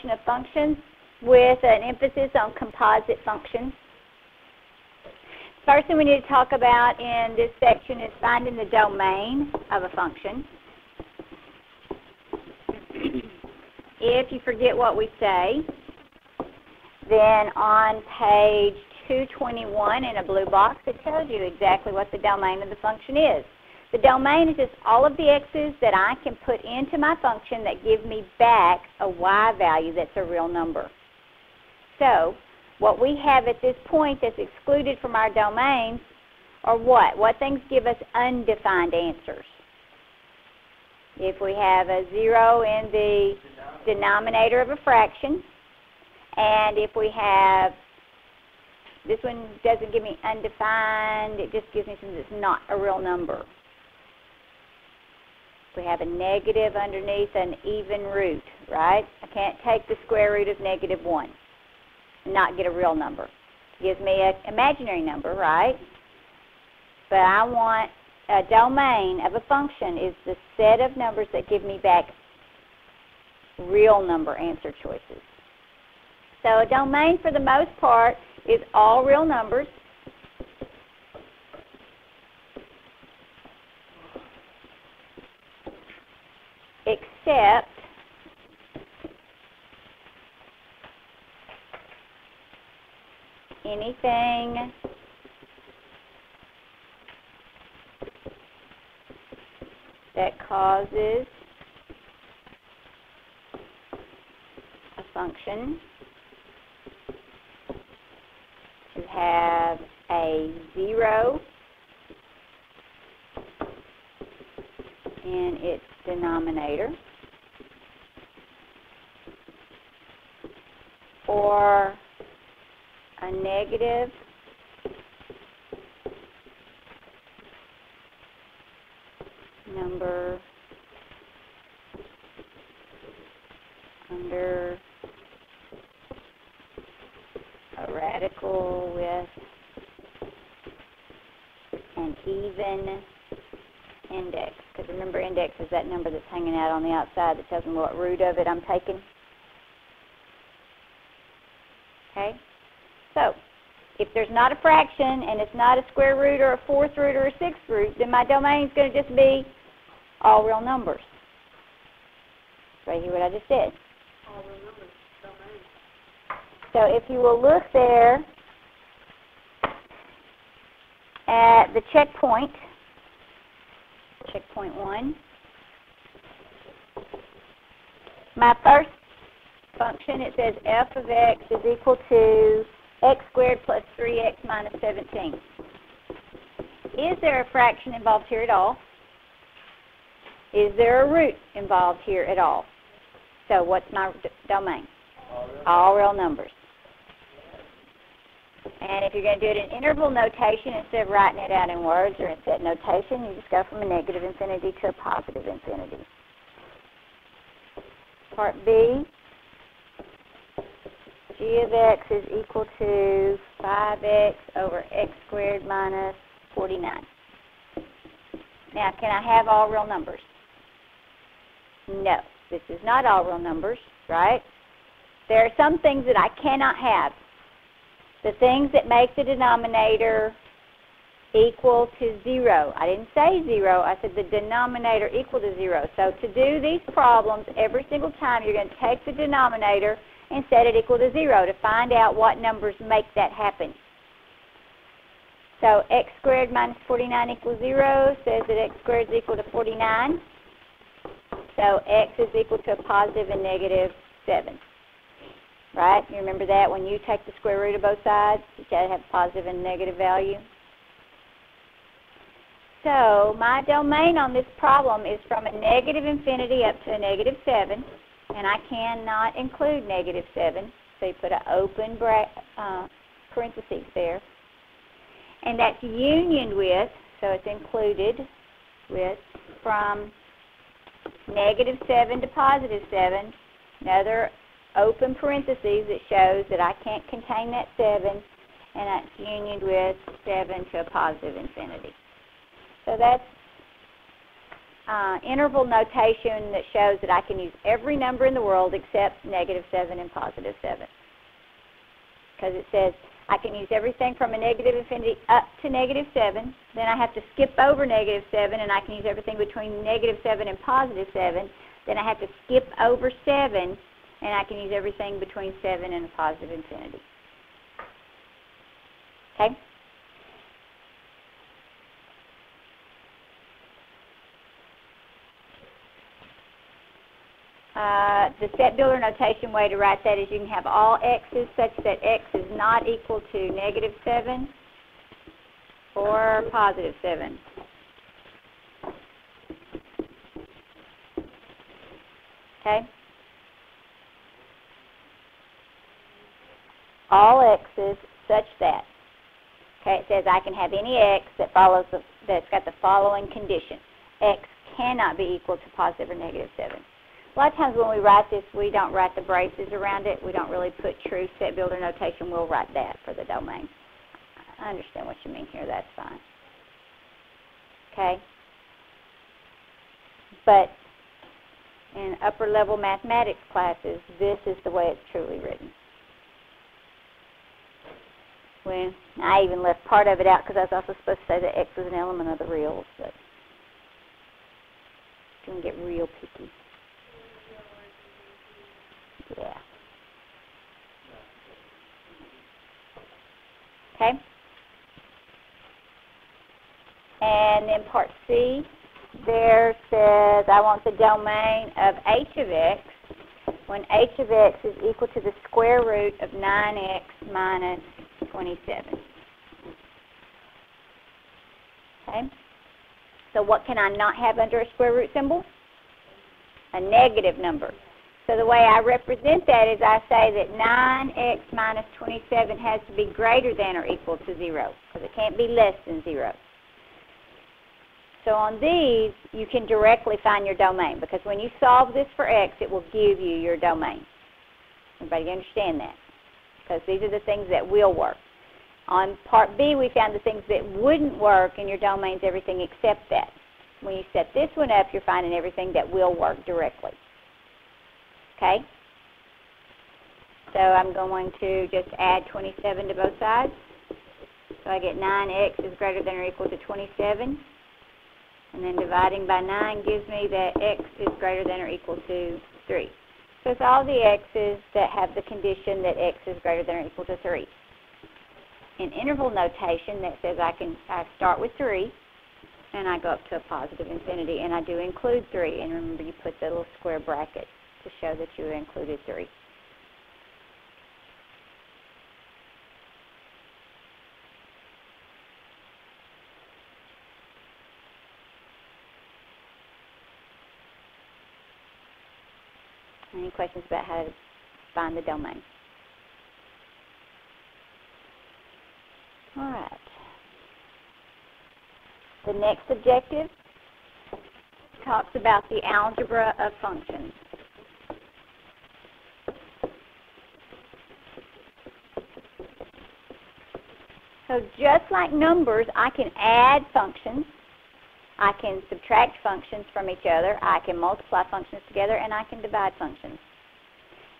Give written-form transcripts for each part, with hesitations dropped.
definition of functions with an emphasis on composite functions. First thing we need to talk about in this section is finding the domain of a function. If you forget what we say, then on page 221 in a blue box, it tells you exactly what the domain of the function is. The domain is just all of the x's that I can put into my function that give me back a y value that's a real number. So, what we have at this point that's excluded from our domains are what? What things give us undefined answers? If we have a 0 in the denominator of a fraction, and if we have, this one doesn't give me undefined, it just gives me something that's not a real number. We have a negative underneath an even root, right? I can't take the square root of -1 and not get a real number. It gives me an imaginary number, right? But I want a domain of a function is the set of numbers that give me back real number answer choices. So a domain, for the most part, is all real numbers. Except anything that causes a function to have a 0 in its denominator, or a negative number under a radical with an even index. Because remember, index is that number that's hanging out on the outside that tells me what root of it I'm taking. Okay? So, if there's not a fraction and it's not a square root or a fourth root or a sixth root, then my domain is going to just be all real numbers. Right here what I just said. All real numbers, domain. So if you will look there at the checkpoint, checkpoint 1, my first function, it says f of x is equal to x squared plus 3x minus 17. Is there a fraction involved here at all? Is there a root involved here at all? So what's my domain? All real numbers. And if you're going to do it in interval notation, instead of writing it out in words or in set notation, you just go from a negative infinity to a positive infinity. Part B, g of x is equal to 5x over x squared minus 49. Now, can I have all real numbers? No, this is not all real numbers, right? There are some things that I cannot have. The things that make the denominator equal to 0. I didn't say 0, I said the denominator equal to 0. So to do these problems, every single time you're going to take the denominator and set it equal to 0 to find out what numbers make that happen. So x squared minus 49 equals 0 says that x squared is equal to 49. So x is equal to a positive and negative 7. Right? You remember that when you take the square root of both sides, you got to have a positive and negative value. So my domain on this problem is from a negative infinity up to a negative 7, and I cannot include negative 7, so you put an open parentheses there. And that's union with, so it's included with, from negative 7 to positive 7, another open parentheses that shows that I can't contain that 7, and that's union with 7 to a positive infinity. So that's interval notation that shows that I can use every number in the world except -7 and +7. Because it says I can use everything from a negative infinity up to -7. Then I have to skip over -7, and I can use everything between -7 and +7. Then I have to skip over 7, and I can use everything between 7 and a positive infinity. Okay? The set builder notation way to write that is you can have all x's such that x is not equal to -7 or +7. Okay? All x's such that. Okay, it says I can have any x that follows that's got the following condition. X cannot be equal to positive or -7. A lot of times when we write this, we don't write the braces around it. We don't really put true set builder notation. We'll write that for the domain. I understand what you mean here. That's fine. Okay? But in upper level mathematics classes, this is the way it's truly written. When I even left part of it out because I was also supposed to say that x was an element of the reals, but you can get real picky. Yeah. Okay. And then part C, there says I want the domain of h of x when h of x is equal to the square root of 9x minus 27. Okay. So what can I not have under a square root symbol? A negative number. So the way I represent that is I say that 9x minus 27 has to be greater than or equal to 0, because it can't be less than 0. So on these, you can directly find your domain, because when you solve this for x, it will give you your domain. Everybody understand that? Because these are the things that will work. On part B, we found the things that wouldn't work in your domains, everything except that. When you set this one up, you're finding everything that will work directly. Okay? So I'm going to just add 27 to both sides. So I get 9x is greater than or equal to 27. And then dividing by 9 gives me that x is greater than or equal to 3. So it's all the x's that have the condition that x is greater than or equal to 3. In interval notation, that says I start with 3, and I go up to a positive infinity, and I do include 3. And remember, you put the little square bracket to show that you included 3. Any questions about how to find the domain? All right. The next objective talks about the algebra of functions. So just like numbers, I can add functions, I can subtract functions from each other, I can multiply functions together, and I can divide functions.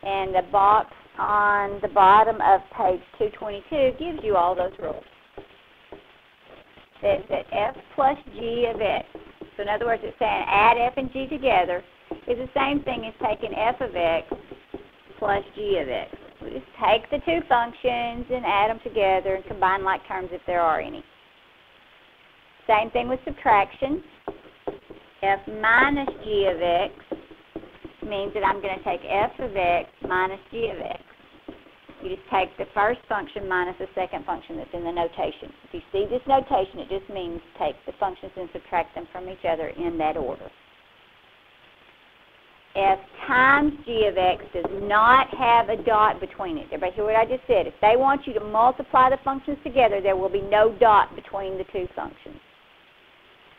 And the box on the bottom of page 222 gives you all those rules. It says that f plus g of x, so in other words, it's saying add f and g together, is the same thing as taking f of x plus g of x. We just take the two functions and add them together and combine like terms if there are any. Same thing with subtraction. F minus g of x means that I'm going to take f of x minus g of x. You just take the first function minus the second function that's in the notation. If you see this notation, it just means take the functions and subtract them from each other in that order. F times g of x does not have a dot between it. Everybody hear what I just said? If they want you to multiply the functions together, there will be no dot between the two functions.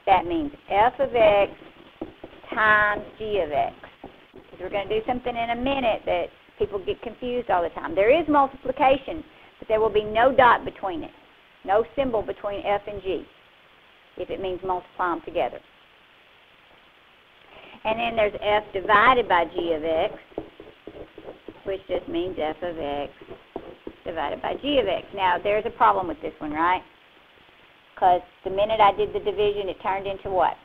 That means f of x times g of x. Because we're going to do something in a minute that people get confused all the time. There is multiplication, but there will be no dot between it. No symbol between f and g if it means multiply them together. And then there's f divided by g of x, which just means f of x divided by g of x. Now, there's a problem with this one, right? Because the minute I did the division, it turned into what?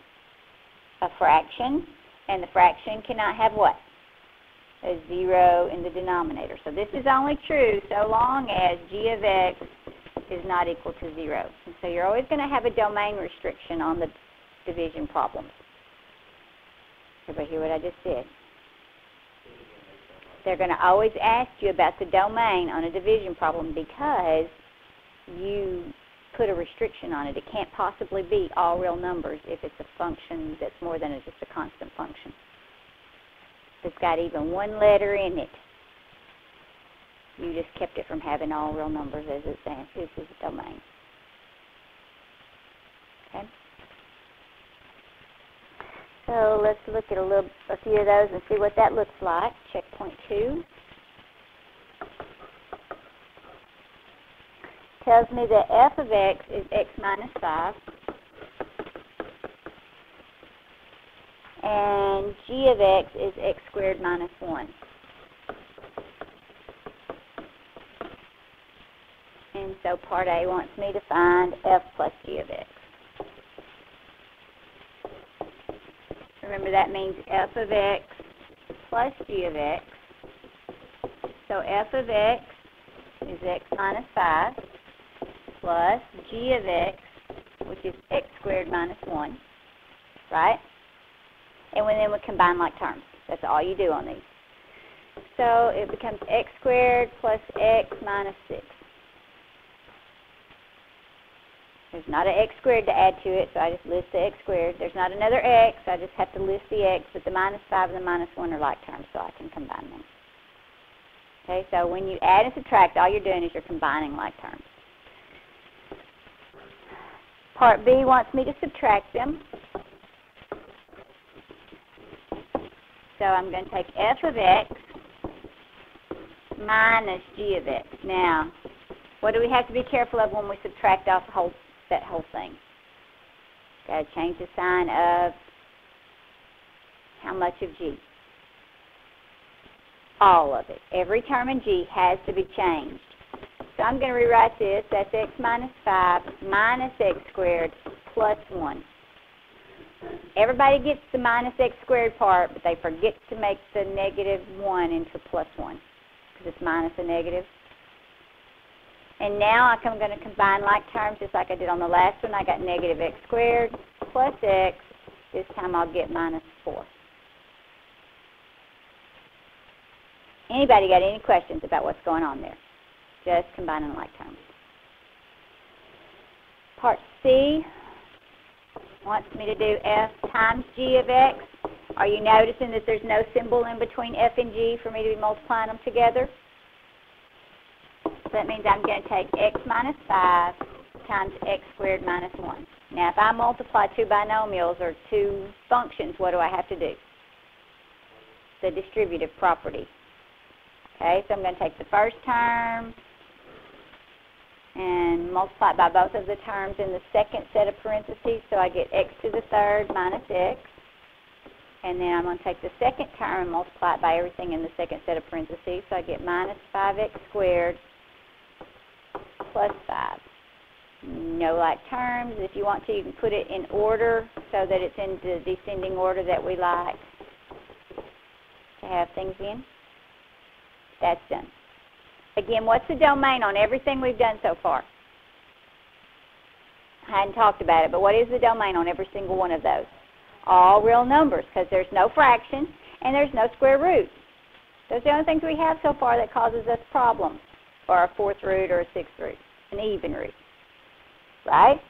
A fraction. And the fraction cannot have what? A 0 in the denominator. So this is only true so long as g of x is not equal to 0. And so you're always going to have a domain restriction on the division problems. Everybody hear what I just said? They're going to always ask you about the domain on a division problem because you put a restriction on it. It can't possibly be all real numbers if it's a function that's more than just a constant function. It's got even one letter in it. You just kept it from having all real numbers as its domain. Okay? So let's look at a few of those and see what that looks like. Checkpoint 2. Tells me that f of x is x minus 5. And g of x is x squared minus 1. And so part A wants me to find f plus g of x. Remember, that means f of x plus g of x. So f of x is x minus 5 plus g of x, which is x squared minus 1, right? And then we combine like terms. That's all you do on these. So it becomes x squared plus x minus 6. There's not an x squared to add to it, so I just list the x squared. There's not another x, I just have to list the x, but the minus 5 and the minus 1 are like terms, so I can combine them. Okay, so when you add and subtract, all you're doing is you're combining like terms. Part B wants me to subtract them. So I'm going to take f of x minus g of x. Now, what do we have to be careful of when we subtract off that whole thing? Got to change the sign of how much of g? All of it. Every term in g has to be changed. So I'm going to rewrite this. That's x minus 5 minus x squared plus 1. Everybody gets the minus x squared part, but they forget to make the negative 1 into plus 1 because it's minus a negative. And now I'm going to combine like terms just like I did on the last one. I got negative x squared plus x. This time I'll get minus 4. Anybody got any questions about what's going on there? Just combining like terms. Part C wants me to do f times g of x. Are you noticing that there's no symbol in between f and g for me to be multiplying them together? So that means I'm going to take x minus 5 times x squared minus 1. Now, if I multiply two binomials or two functions, what do I have to do? The distributive property. Okay, so I'm going to take the first term and multiply it by both of the terms in the second set of parentheses. So I get x to the third minus x. And then I'm going to take the second term and multiply it by everything in the second set of parentheses. So I get minus 5x squared plus 5. No like terms. If you want to, you can put it in order so that it's in the descending order that we like to have things in. That's done. Again, what's the domain on everything we've done so far? I hadn't talked about it, but what is the domain on every single one of those? All real numbers, because there's no fraction and there's no square root. Those are the only things we have so far that causes us problems, or a fourth root or a sixth root, an even root, right?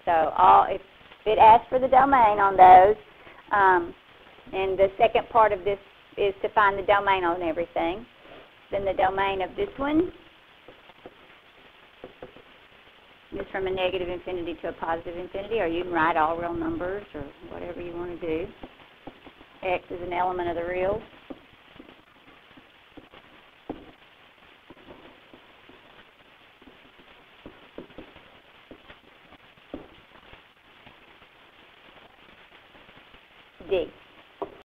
So if it asks for the domain on those, and the second part of this is to find the domain on everything, then the domain of this one is from a negative infinity to a positive infinity, or you can write all real numbers or whatever you want to do. X is an element of the reals.